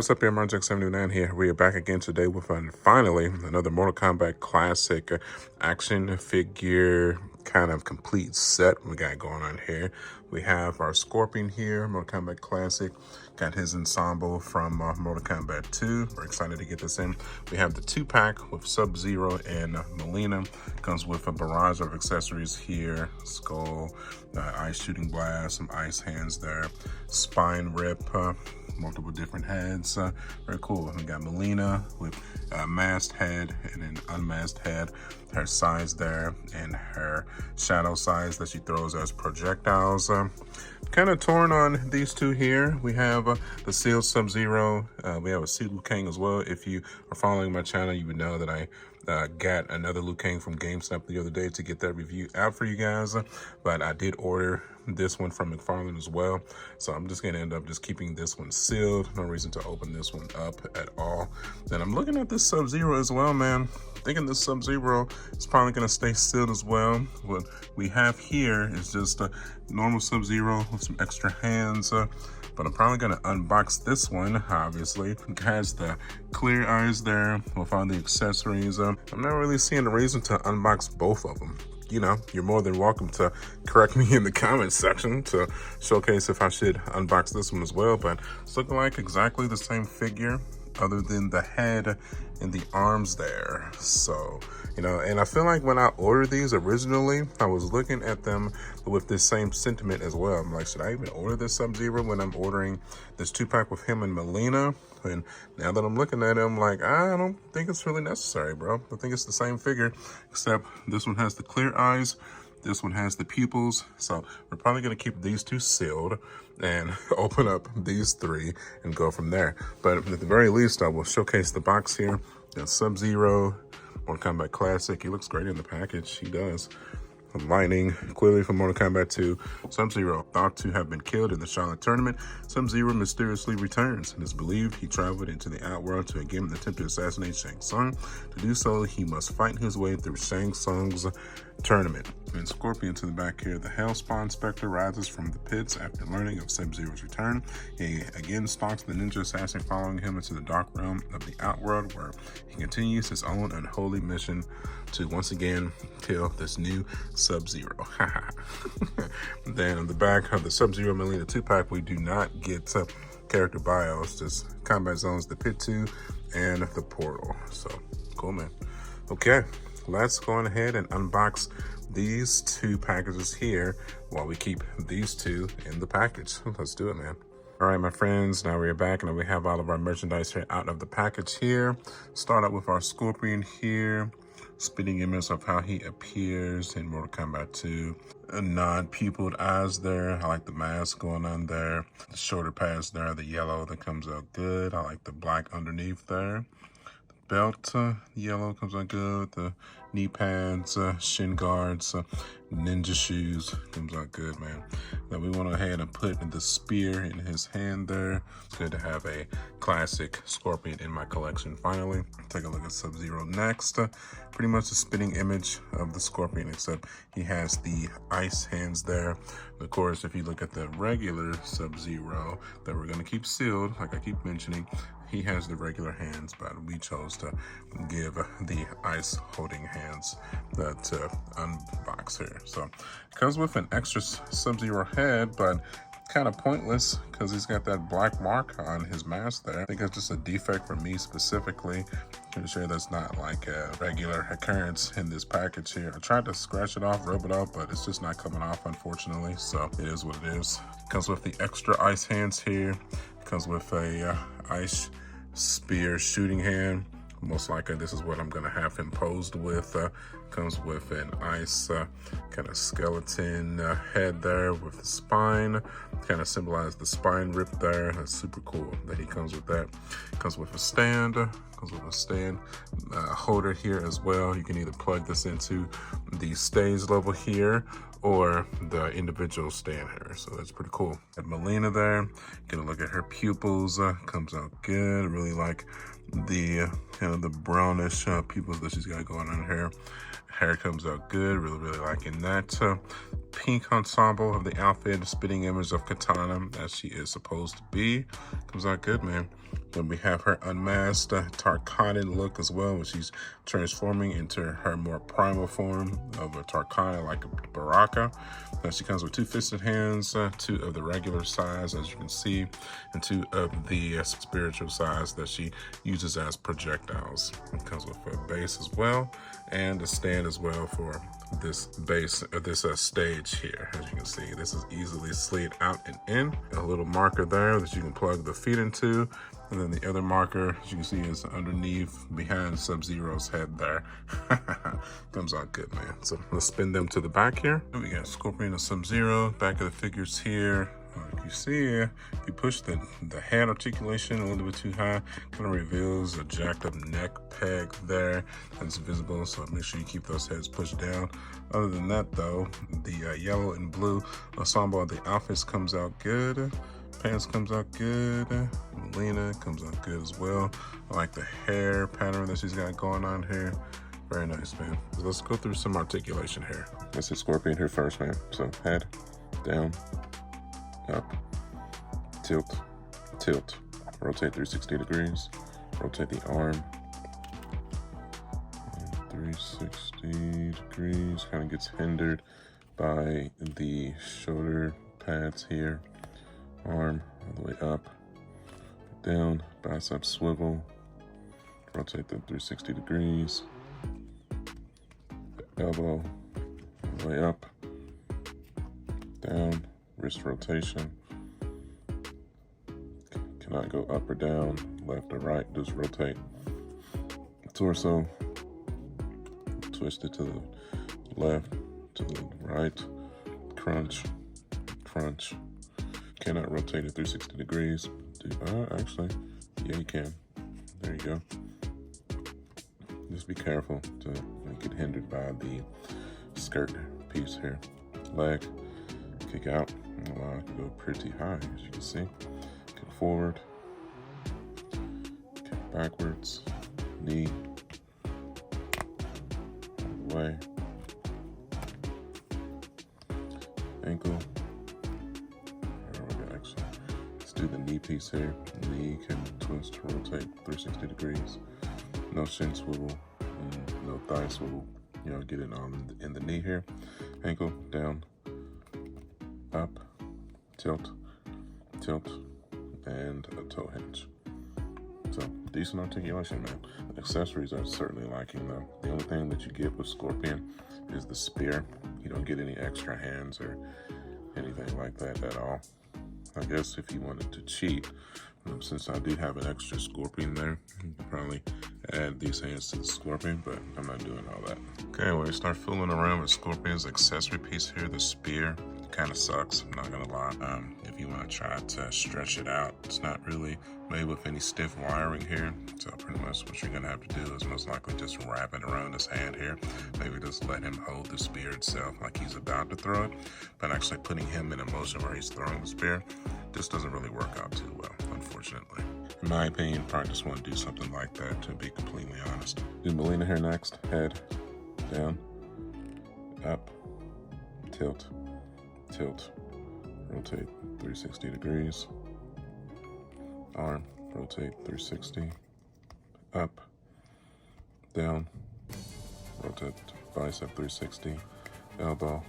what's up here? Jack79 here. We are back again today with finally another Mortal Kombat Classic action figure kind of complete set we got going on here. We have our Scorpion here, Mortal Kombat Classic. Got his ensemble from Mortal Kombat 2. We're excited to get this in. We have the 2-pack with Sub-Zero and Milleena. Comes with a barrage of accessories here. Skull, ice shooting blast, some ice hands there, spine rip, multiple different heads. Very cool. We got Milleena with a masked head and an unmasked head. Her size there and her shadow size that she throws as projectiles. Kind of torn on these two here. We have the sealed Sub-Zero. We have a sealed Kang as well. If you are following my channel, you would know that I got another Liu Kang from GameStop the other day to get that review out for you guys. But I did order this one from Mcfarlane as well. So I'm just going to end up just keeping this one sealed. No reason to open this one up at all. Then I'm looking at this Sub-Zero as well, man. Thinking this Sub-Zero is probably going to stay sealed as well. What we have here is just a normal Sub-Zero with some extra hands. But I'm probably going to unbox this one, obviously. It has the clear eyes there with all the accessories. I'm not really seeing a reason to unbox both of them. You know, you're more than welcome to correct me in the comments section to showcase if I should unbox this one as well. But it's looking like exactly the same figure other than the head and the arms there. So, you know, and I feel like when I ordered these originally, I was looking at them with this same sentiment as well. I'm like, should I even order this Sub-Zero when I'm ordering this 2-pack with him and Milleena? And now that I'm looking at it, I'm like, I don't think it's really necessary, bro. I think it's the same figure, except this one has the clear eyes. This one has the pupils. So we're probably going to keep these two sealed and open up these three and go from there. But at the very least, I will showcase the box here. Got Sub-Zero, Mortal Kombat Classic. He looks great in the package. He does. Lightning, clearly from Mortal Kombat 2. Sub-Zero, thought to have been killed in the Charlotte tournament. Sub-Zero mysteriously returns. It is believed he traveled into the Outworld to again attempt to assassinate Shang Tsung. To do so, he must fight his way through Shang Tsung's tournament. And Scorpion to the back here. The Hellspawn Spectre rises from the pits after learning of Sub-Zero's return. He again stalks the ninja assassin, following him into the dark realm of the Outworld, where he continues his own unholy mission to once again kill this new Sub-Zero. Then on the back of the Sub-Zero Milleena 2-pack, we do not get character bios, just combat zones, the pit 2 and the portal. So cool, man. Okay, let's go on ahead and unbox these two packages here while we keep these two in the package. Let's do it, man. All right, my friends, now we're back and we have all of our merchandise here out of the package here. Start out with our Scorpion here. Spitting image of how he appears in Mortal Kombat 2. A non-pupiled eyes there. I like the mask going on there. The shoulder pads there, the yellow that comes out good. I like the black underneath there. The belt, yellow comes out good. The knee pads, shin guards, ninja shoes comes out good, man. Then we went ahead and put the spear in his hand there. It's good to have a classic Scorpion in my collection finally. Take a look at Sub-Zero next. Pretty much a spitting image of the Scorpion, except he has the ice hands there. Of course, if you look at the regular Sub-Zero that we're gonna keep sealed, like I keep mentioning, he has the regular hands, but we chose to give the ice holding hands that unbox here. So it comes with an extra Sub-Zero head, but kind of pointless because he's got that black mark on his mask there. I think it's just a defect for me specifically. Pretty sure that's not like a regular occurrence in this package here. I tried to scratch it off, rub it off, but it's just not coming off, unfortunately. So it is what it is. Comes with the extra ice hands here. Comes with a ice spear shooting hand. Most likely this is what I'm gonna have him posed with. Comes with an ice kind of skeleton head there with the spine. Kind of symbolize the spine rip there. That's super cool that he comes with that. Comes with a stand. Comes with a stand holder here as well. You can either plug this into the stage level here or the individual stand here. So that's pretty cool. At Milleena there, gonna look at her pupils. Comes out good. Really like the kind of the brownish pupils that she's got going on here. Hair comes out good, really liking that. Pink ensemble of the outfit, spitting image of Katana as she is supposed to be. Comes out good, man. Then we have her unmasked Tarkana look as well, when she's transforming into her more primal form of a Tarkana, like a Baraka. She comes with 2 fisted hands, 2 of the regular size, as you can see, and 2 of the spiritual size that she uses as projectiles. It comes with a base as well, and a stand as well for this base, this stage here. As you can see, this is easily slid out and in. A little marker there that you can plug the feet into. And then the other marker, as you can see, is underneath, behind Sub-Zero's head there. Comes out good, man. So let's spin them to the back here. And we got Scorpion and Sub-Zero, back of the figures here. Like you see, you push the hand articulation a little bit too high, kind of reveals a jacked up neck peg there that's visible, so make sure you keep those heads pushed down. Other than that though, the yellow and blue ensemble of the outfits comes out good. Pants comes out good. Milleena comes out good as well. I like the hair pattern that she's got going on here. Very nice, man. So let's go through some articulation here. Let's hit Scorpion here first, man. So head, down, up, tilt, tilt. Rotate 360 degrees. Rotate the arm. 360 degrees. Kind of gets hindered by the shoulder pads here. Arm all the way up, down, bicep swivel, rotate them 360 degrees, elbow all the way up, down, wrist rotation, cannot go up or down, left or right, just rotate. Torso, twist it to the left, to the right, crunch, crunch. Cannot rotate it 360 degrees. Actually, yeah, you can. There you go. Just be careful to not get hindered by the skirt piece here. Leg, kick out. Allow it to go pretty high, as you can see. Kick forward, kick backwards, knee, all the way, ankle. Do the knee piece here. The knee can twist, rotate 360 degrees. No shin swivel, and no thigh swivel. You know, get it on in the knee here. Ankle down, up, tilt, tilt, and a toe hinge. So decent articulation, man. Accessories are certainly liking though. The only thing that you get with Scorpion is the spear. You don't get any extra hands or anything like that at all. I guess if you wanted to cheat, since I do have an extra Scorpion there, you can probably add these hands to the Scorpion, but I'm not doing all that. Okay, when we start fooling around with Scorpion's accessory piece here, the spear, kind of sucks, I'm not gonna lie. If you want to try to stretch it out, it's not really made with any stiff wiring here, so pretty much what you're gonna have to do is most likely just wrap it around his hand here. Maybe just let him hold the spear itself like he's about to throw it, but actually putting him in a motion where he's throwing the spear just doesn't really work out too well, unfortunately. In my opinion, probably just want to do something like that, to be completely honest. Do Milleena here next. Head, down, up, tilt, tilt, rotate 360 degrees, arm, rotate 360, up, down, rotate bicep 360, elbow,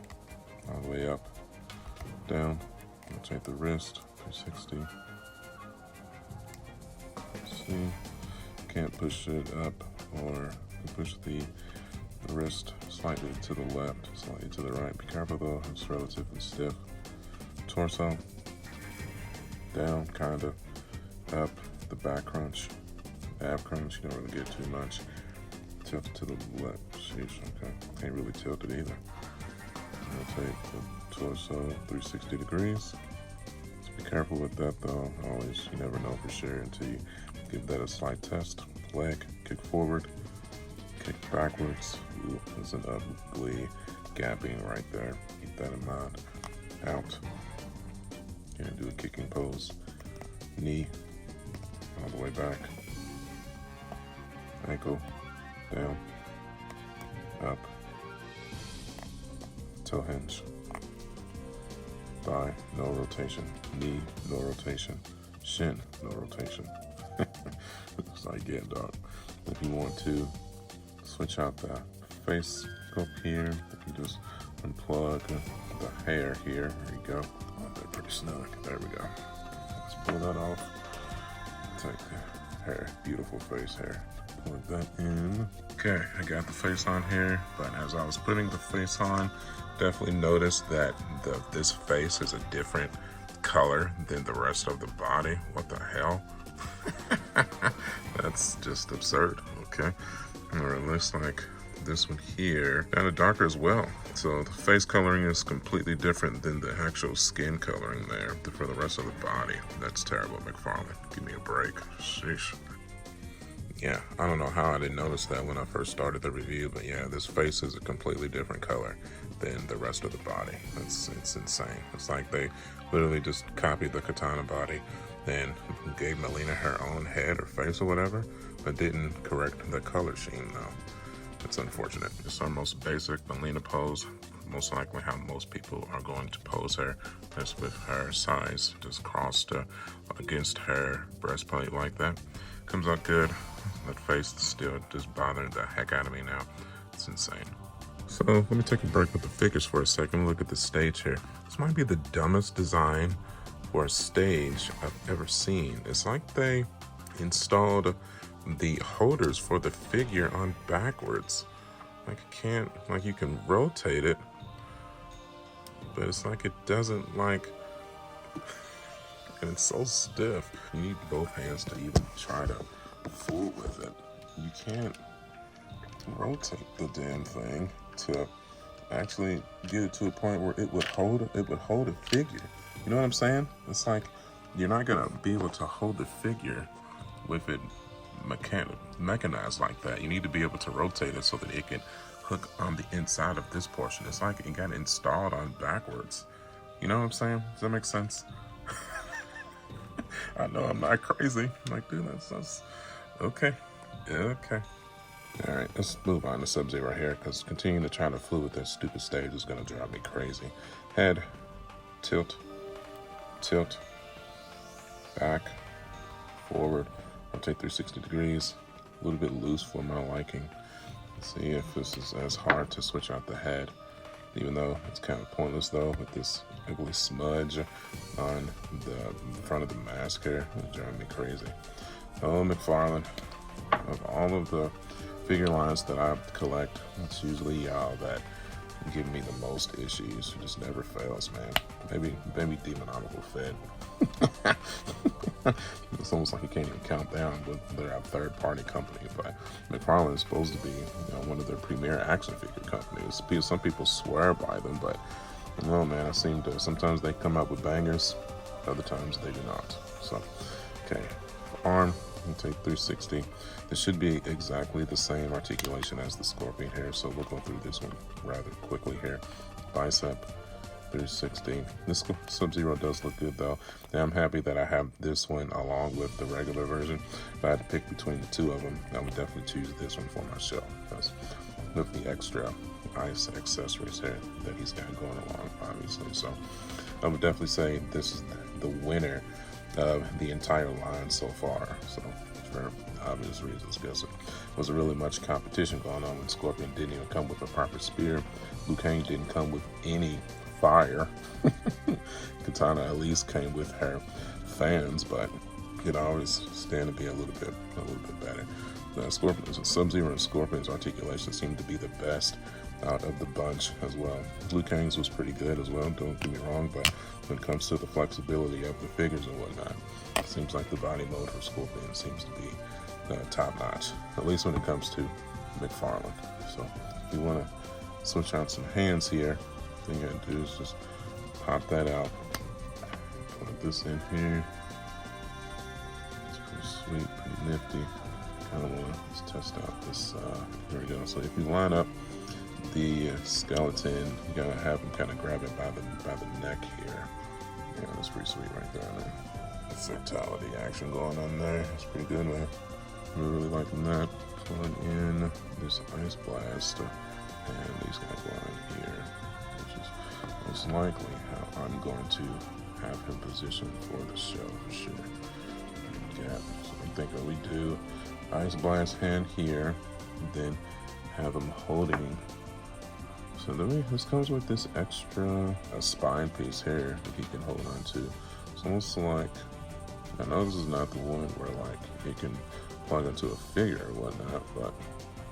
all the way up, down, rotate the wrist 360. See, can't push it up or push the wrist slightly to the left, slightly to the right. Be careful though, it's relatively stiff. Torso, down, kinda, up, the back crunch, ab crunch, you don't really get too much. Tilt it to the left, sheesh, okay. Can't really tilt it either. Rotate the torso 360 degrees. Just be careful with that though, always, you never know for sure until you give that a slight test. Leg, kick forward, kick backwards. Ooh, there's an ugly gapping right there. Keep that in mind. Out. Gonna do a kicking pose. Knee, all the way back. ankle, down, up, toe hinge, thigh, no rotation, knee, no rotation, shin, no rotation. That's like getting dog. If you want to switch out the face scope here, you just unplug the hair here. There you go. Oh, they're pretty snug. There we go. Let's pull that off. Take the hair, beautiful face hair. Plug that in. Okay, I got the face on here, but as I was putting the face on, definitely noticed that this face is a different color than the rest of the body. What the hell? That's just absurd. Okay, or it looks like this one here kind of darker as well. So the face coloring is completely different than the actual skin coloring there for the rest of the body. That's terrible, Mcfarlane. Give me a break. Sheesh. Yeah, I don't know how I didn't notice that when I first started the review, but yeah, this face is a completely different color than the rest of the body. It's insane. It's like they literally just copied the katana body, then gave Milleena her own head or face or whatever, but didn't correct the color scheme though. It's unfortunate. It's our most basic Milleena pose, most likely how most people are going to pose her. That's with her size just crossed against her breastplate like that. Comes out good. That face is still just bothering the heck out of me now. It's insane. So let me take a break with the figures for a second. Look at the stage here. This might be the dumbest design for a stage I've ever seen. It's like they installed the holders for the figure on backwards. Like you can rotate it, but it's like it doesn't like, and it's so stiff. You need both hands to even try to fool with it. You can't rotate the damn thing to actually get it to a point where it would hold a figure. You know what I'm saying? It's like you're not gonna be able to hold the figure with it mechanized like that. You need to be able to rotate it so that it can hook on the inside of this portion. It's like it got installed on backwards. You know what I'm saying? Does that make sense? I know I'm not crazy. I'm like, dude, that's okay. Yeah, okay. All right, let's move on to Sub-Zero here, because continuing to try to fool with that stupid stage is gonna drive me crazy. Head, tilt, tilt, back, forward, rotate 360 degrees, a little bit loose for my liking. Let's see if this is as hard to switch out the head, even though it's kind of pointless though with this ugly smudge on the front of the mask here. It's driving me crazy. Oh, Mcfarlane, of all of the figure lines that I collect, it's usually y'all that give me the most issues. It just never fails, man. Maybe Demonomical Fed. It's almost like you can't even count down, but they're a third-party company. But Mcfarlane is supposed to be, one of their premier action figure companies. Some people swear by them, but no, man. Sometimes they come out with bangers, other times they do not. So, okay, arm. You take 360. This should be exactly the same articulation as the Scorpion here, so we'll go through this one rather quickly here. Bicep, 360. This Sub-Zero does look good though. And I'm happy that I have this one along with the regular version. If I had to pick between the two of them, I would definitely choose this one for myself, because with the extra ice accessories here that he's got going along, obviously. So I would definitely say this is the winner of the entire line so far. So for obvious reasons, because it wasn't really much competition going on when Scorpion didn't even come with a proper spear. Kang didn't come with any fire. Katana at least came with her fans, but it always stand to be a little bit better. Sub-Zero and Scorpion's articulation seemed to be the best out of the bunch as well. Kang's was pretty good as well, don't get me wrong, but when it comes to the flexibility of the figures and whatnot, it seems like the body mode for Scorpion seems to be top notch, at least when it comes to Mcfarlane. So if you want to switch out some hands here, the thing you gotta do is just pop that out, put this in here. It's pretty sweet, pretty nifty. Kind of want to just test out this. There we go. So if you line up the skeleton, you gotta have him kind of grab it by the neck here. Yeah, that's pretty sweet right there, man. The fatality action going on there. It's pretty good, man. I'm really liking that. plug in this Ice Blast, and these guys go on here, which is most likely how I'm going to have him positioned for the show for sure. Yeah, so I'm thinking we do Ice Blast hand here, then have him holding. So this comes with this extra spine piece here that he can hold on to. It's almost like, I know this is not the one where like he can plug into a figure or whatnot, but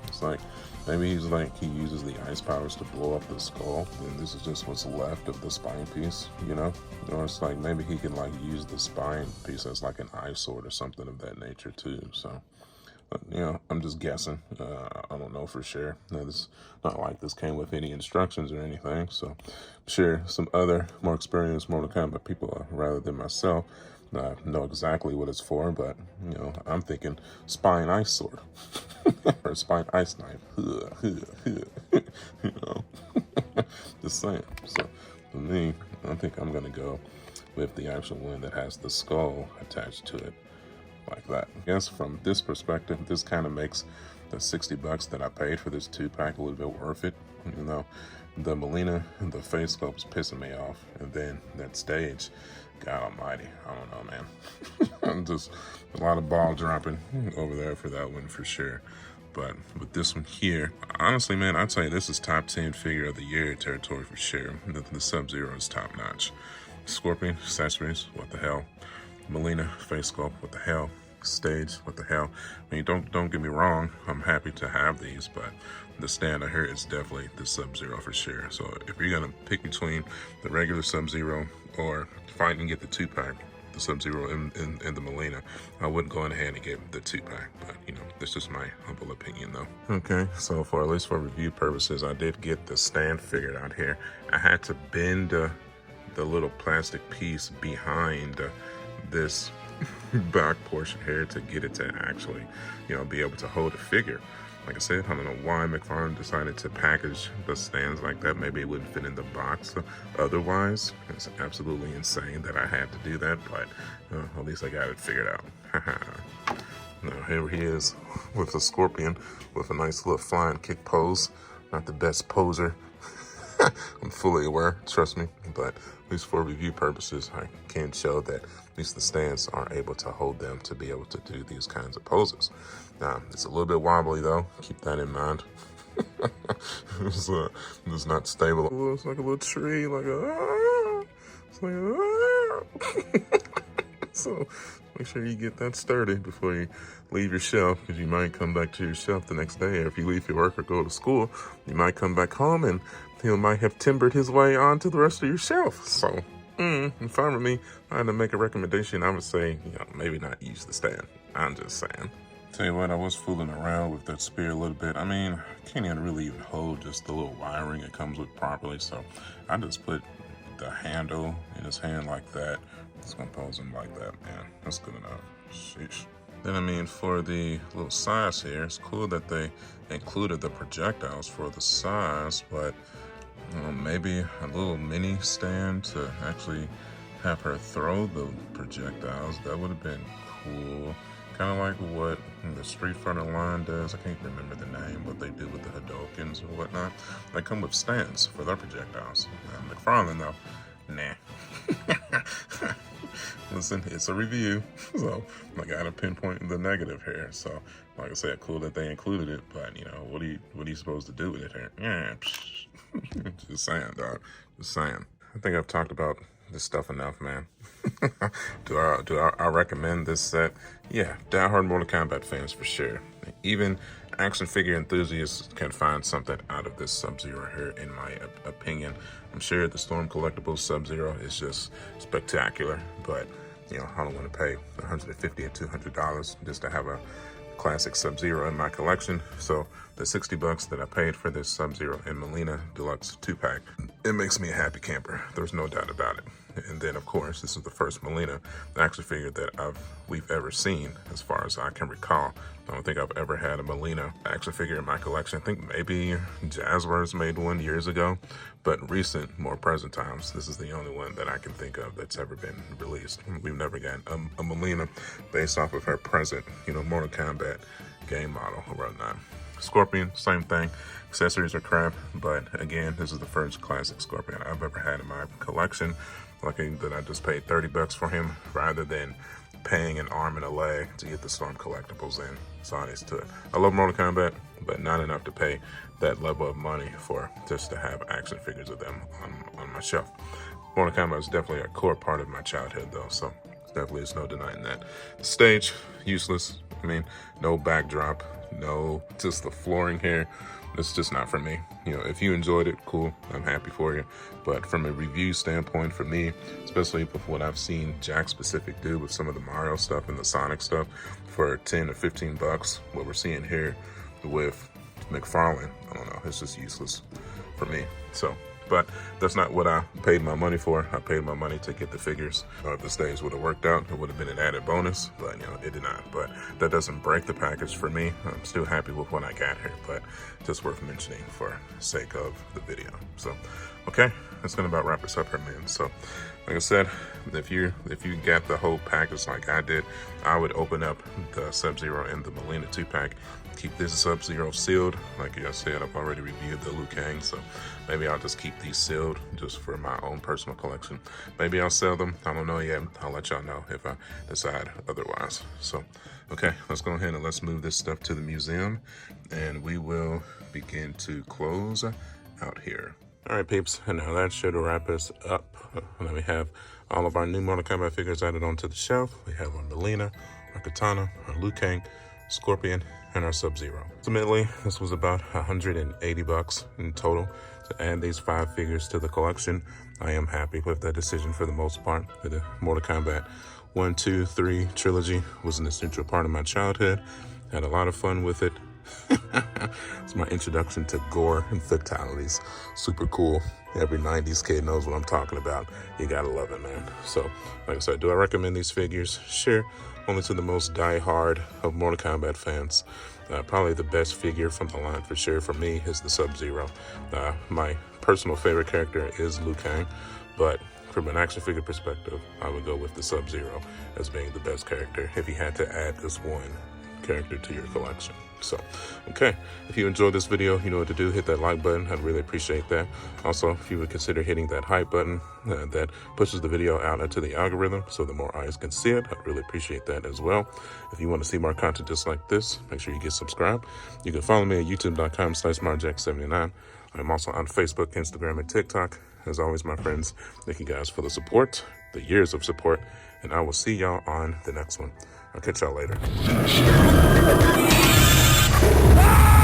it's like maybe he uses the ice powers to blow up the skull, and this is just what's left of the spine piece, you know? Or it's like maybe he can like use the spine piece as like an ice sword or something of that nature too. So, you know, I'm just guessing. I don't know for sure. Now, this not like this came with any instructions or anything. So, I'm sure some other more experienced Mortal Kombat people, rather than myself, know exactly what it's for. But you know, I'm thinking spine ice sword or spine ice knife. You know, just saying. So, for me, I think I'm gonna go with the actual one that has the skull attached to it. Like that. I guess from this perspective, this kind of makes the $60 that I paid for this 2-pack a little bit worth it. You know, the Milleena and the face sculpt's pissing me off, and then that stage, God almighty, I don't know, man. I'm just a lot of ball dropping over there for that one for sure. But with this one here, honestly, man, I'd say this is top 10 figure of the year territory for sure. The Sub-Zero is top notch. Scorpion accessories, what the hell? Milleena face sculpt, what the hell? Stage, what the hell? I mean, don't get me wrong, I'm happy to have these, but the stand I hear is definitely the Sub-Zero for sure. So if you're gonna pick between the regular Sub-Zero or fight and get the 2-pack, the Sub-Zero and the Milleena, I wouldn't go ahead and get the 2-pack, but you know, that's just my humble opinion though. Okay, so for at least for review purposes, I did get the stand figured out here. I had to bend the little plastic piece behind this back portion here to get it to actually, you know, be able to hold a figure. Like I said, I don't know why Mcfarlane decided to package the stands like that. Maybe it wouldn't fit in the box otherwise. It's absolutely insane that I had to do that, but at least I got it figured out. Now here he is with a scorpion with a nice little flying kick pose. Not the best poser. I'm fully aware, trust me, but at least for review purposes, I can show that at least the stands are able to hold them to be able to do these kinds of poses. Now, it's a little bit wobbly though, keep that in mind. It's not stable. It's like a little tree, like it's like so make sure you get that sturdy before you leave your shelf, because you might come back to your shelf the next day, or if you leave your work or go to school, you might come back home and he might have timbered his way onto the rest of your shelf. So, if I were me, I had to make a recommendation, I would say, you know, maybe not use the stand. I'm just saying. Tell you what, I was fooling around with that spear a little bit. I mean, I can't even really even hold just the little wiring it comes with properly, so I just put the handle in his hand like that. Just gonna pose him like that, man. That's good enough. Sheesh. Then, I mean, for the little size here, it's cool that they included the projectiles for the size, but maybe a little mini stand to actually have her throw the projectiles. That would have been cool. Kind of like what the Street Fighter line does. I can't remember the name, what they do with the Hadokens or whatnot. They come with stands for their projectiles. Mcfarlane, though, nah. Listen, it's a review, so I gotta pinpoint the negative here. So, like I said, cool that they included it, but you know, what are you supposed to do with it here? Yeah, just saying, dog. Just saying. I think I've talked about this stuff enough, man. Do I recommend this set? Yeah, diehard Mortal Kombat fans for sure. Even action figure enthusiasts can find something out of this Sub-Zero here, in my opinion. I'm sure the Storm Collectibles Sub-Zero is just spectacular, but you know, I don't want to pay $150 and $200 just to have a classic Sub-Zero in my collection. So the $60 that I paid for this Sub-Zero and Milleena Deluxe 2-pack, it makes me a happy camper. There's no doubt about it. And then, of course, this is the first Milleena action figure that we've ever seen, as far as I can recall. I don't think I've ever had a Milleena action figure in my collection. I think maybe Jazzwares made one years ago, but recent, more present times, this is the only one that I can think of that's ever been released. We've never gotten a Milleena based off of her present, you know, Mortal Kombat game model or whatnot. Scorpion, same thing. Accessories are crap, but again, this is the first classic Scorpion I've ever had in my collection. Lucky that I just paid 30 bucks for him rather than paying an arm and a leg to get the Storm collectibles in. So I to it. I love Mortal Kombat, but not enough to pay that level of money for just to have action figures of them on my shelf. Mortal Kombat is definitely a core part of my childhood though, so definitely there's no denying that. The stage, useless. I mean, no backdrop, no, just the flooring here. It's just not for me. You know, if you enjoyed it, cool, I'm happy for you. But from a review standpoint, for me, especially with what I've seen Jack Specific do with some of the Mario stuff and the Sonic stuff for 10 or 15 bucks, what we're seeing here with Mcfarlane, I don't know, it's just useless for me. So, but that's not what I paid my money for. I paid my money to get the figures. If the stage would have worked out, it would have been an added bonus, but you know, it did not. But that doesn't break the package for me. I'm still happy with what I got here, but just worth mentioning for the sake of the video. So, okay, that's gonna about wrap us up here, man. So, like I said, if you got the whole package like I did, I would open up the Sub-Zero and the Milleena 2-pack. Keep this Sub-Zero sealed. Like I said, I've already reviewed the Liu Kang, so maybe I'll just keep these sealed just for my own personal collection. Maybe I'll sell them. I don't know yet. I'll let y'all know if I decide otherwise. So, okay, let's go ahead and let's move this stuff to the museum, and we will begin to close out here. All right, peeps, and now that should wrap us up. And then we have all of our new Mortal Kombat figures added onto the shelf. We have our Milleena, our Katana, our Liu Kang, Scorpion, and our Sub-Zero. Ultimately, this was about 180 bucks in total to add these 5 figures to the collection. I am happy with that decision for the most part. The Mortal Kombat 1, 2, 3 trilogy was an essential part of my childhood. Had a lot of fun with it. It's my introduction to gore and fatalities. Super cool. Every 90s kid knows what I'm talking about. You gotta love it, man. So, like I said, do I recommend these figures? Sure. Only to the most die-hard of Mortal Kombat fans. Probably the best figure from the line for sure for me is the Sub-Zero. My personal favorite character is Liu Kang, but from an action figure perspective, I would go with the Sub-Zero as being the best character if you had to add this one character to your collection. So, okay, if you enjoyed this video, you know what to do. Hit that like button. I'd really appreciate that. Also, if you would consider hitting that hype button, that pushes the video out into the algorithm so the more eyes can see it. I'd really appreciate that as well. If you want to see more content just like this, make sure you get subscribed. You can follow me at youtube.com/marjack79. I'm also on Facebook, Instagram, and TikTok. As always, my friends, thank you guys for the support, the years of support, and I will see y'all on the next one. I'll catch y'all later. Ah!